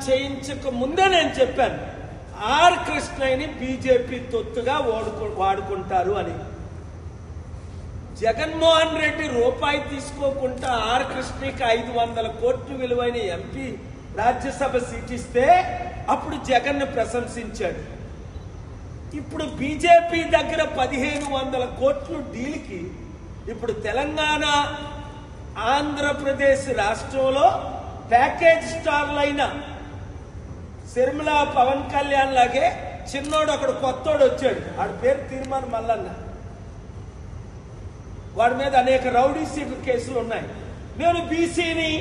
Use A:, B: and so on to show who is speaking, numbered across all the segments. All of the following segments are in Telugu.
A: చేయించక ముందే నేను చెప్పాను, ఆర్ కృష్ణయ్యని బీజేపీ తొత్తుగా వాడుకుంటారు అని. జగన్మోహన్ రెడ్డి రూపాయి తీసుకోకుండా ఆర్ కృష్ణకి 500 కోట్లు విలువైన ఎంపీ రాజ్యసభ సీట్ ఇస్తే అప్పుడు జగన్ ప్రశంసించాడు. ఇప్పుడు బీజేపీ దగ్గర 1500 కోట్లు డీల్కి ఇప్పుడు తెలంగాణ ఆంధ్రప్రదేశ్ రాష్ట్రంలో ప్యాకేజ్ స్టార్లైన శర్మిల పవన్ కళ్యాణ్ లాగే చిన్నోడు అక్కడ కొత్తోడు వచ్చాడు, వాడి పేరు తీర్మాన్ మల్లన్న. వాడి మీద అనేక రౌడీ సీటు కేసులు ఉన్నాయి. నేను బీసీని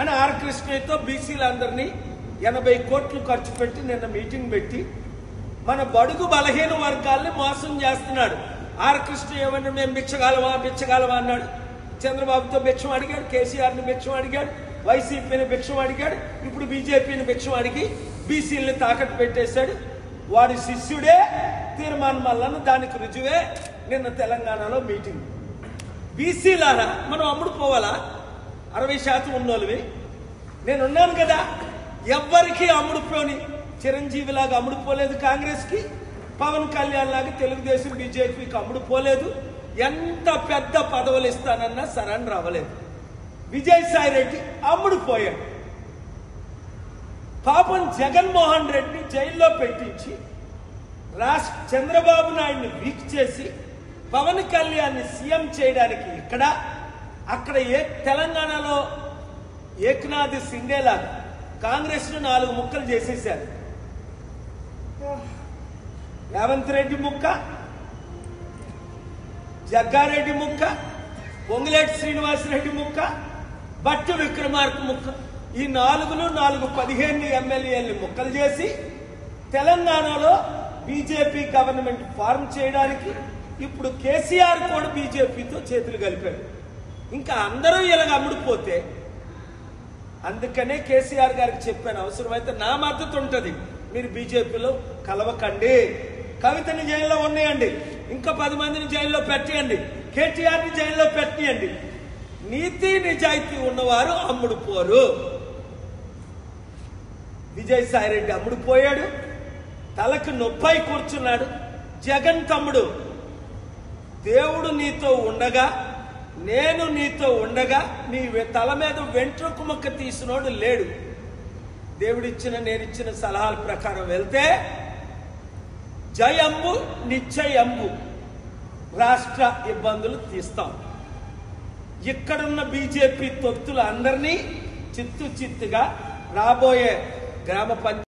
A: అని ఆర్ కృష్ణయ్యతో బీసీలందరినీ 80 కోట్లు ఖర్చు పెట్టి నిన్న మీటింగ్ పెట్టి మన బడుగు బలహీన వర్గాల్ని మోసం చేస్తున్నాడు. ఆర్ కృష్ణ ఏమన్నా మేము బిచ్చగాలవా అన్నాడు. చంద్రబాబుతో భిక్షం అడిగాడు, కేసీఆర్ని భిక్షం అడిగాడు, వైసీపీని భిక్షం అడిగాడు, ఇప్పుడు బీజేపీని భిక్షం అడిగి బీసీలని తాకట్టు పెట్టేశాడు. వాడి శిష్యుడే తీర్మాన్ మల్లన్న. దానికి రుజువే నిన్న తెలంగాణలో మీటింగ్. బీసీలారా మనం అమ్ముడు పోవాలా? 60% ఉన్నోళ్ళవి. నేనున్నాను కదా, ఎవ్వరికి అమ్ముడుపోని చిరంజీవిలాగా అమ్ముడుపోలేదు కాంగ్రెస్కి, పవన్ కళ్యాణ్ లాగా తెలుగుదేశం బీజేపీకి అమ్ముడుపోలేదు. ఎంత పెద్ద పదవులు ఇస్తానన్నా సరెండర్ అవ్వలేదు. విజయసాయి రెడ్డి అమ్ముడుపోయాడు. పాపం జగన్మోహన్ రెడ్డిని జైల్లో పెట్టించి చంద్రబాబు నాయుడిని వీక్ చేసి పవన్ కళ్యాణ్ సీఎం చేయడానికి అక్కడ తెలంగాణలో ఏక్నాథ్ సిండే లాగా కాంగ్రెస్ ను 4 ముక్కలు చేసేశారు. రేవంత్ రెడ్డి ముక్క, జగ్గారెడ్డి ముక్క, పొంగులేటి శ్రీనివాసరెడ్డి ముక్క, బట్టు విక్రమార్క ముక్క. ఈ 15 ఎమ్మెల్యేలని ముక్కలు చేసి తెలంగాణలో బీజేపీ గవర్నమెంట్ ఫార్మ్ చేయడానికి ఇప్పుడు కేసీఆర్ కూడా బీజేపీతో చేతులు కలిపాడు. ఇంకా అందరూ ఇలాగ అమ్ముడుపోతే, అందుకనే కేసీఆర్ గారికి చెప్పాను, అవసరమైతే నా మద్దతు ఉంటుంది, మీరు బీజేపీలో కలవకండి. కవితని జైల్లో ఉన్నాయండి, ఇంకా 10 మందిని జైల్లో పెట్టేయండి, కేటీఆర్ని జైల్లో పెట్టేయండి. నీతి నిజాయితీ ఉన్నవారు అమ్ముడుపోరు. విజయసాయి రెడ్డి అమ్ముడుపోయాడు, తలకు నొప్పై కూర్చున్నాడు. జగన్ తమ్ముడు, దేవుడు నీతో ఉండగా, నేను నీతో ఉండగా నీ తల మీద వెంట్రుక ముక్క తీసినోడు లేడు. దేవుడిచ్చిన నేనిచ్చిన సలహాల ప్రకారం వెళ్తే జయంబు నిశ్చయంబు రాష్ట్ర ఇబ్బందులు తీస్తాం. ఇక్కడున్న బీజేపీ తొత్తులు అందరినీ చిత్తుగా రాబోయే గ్రామ పంచాయతీ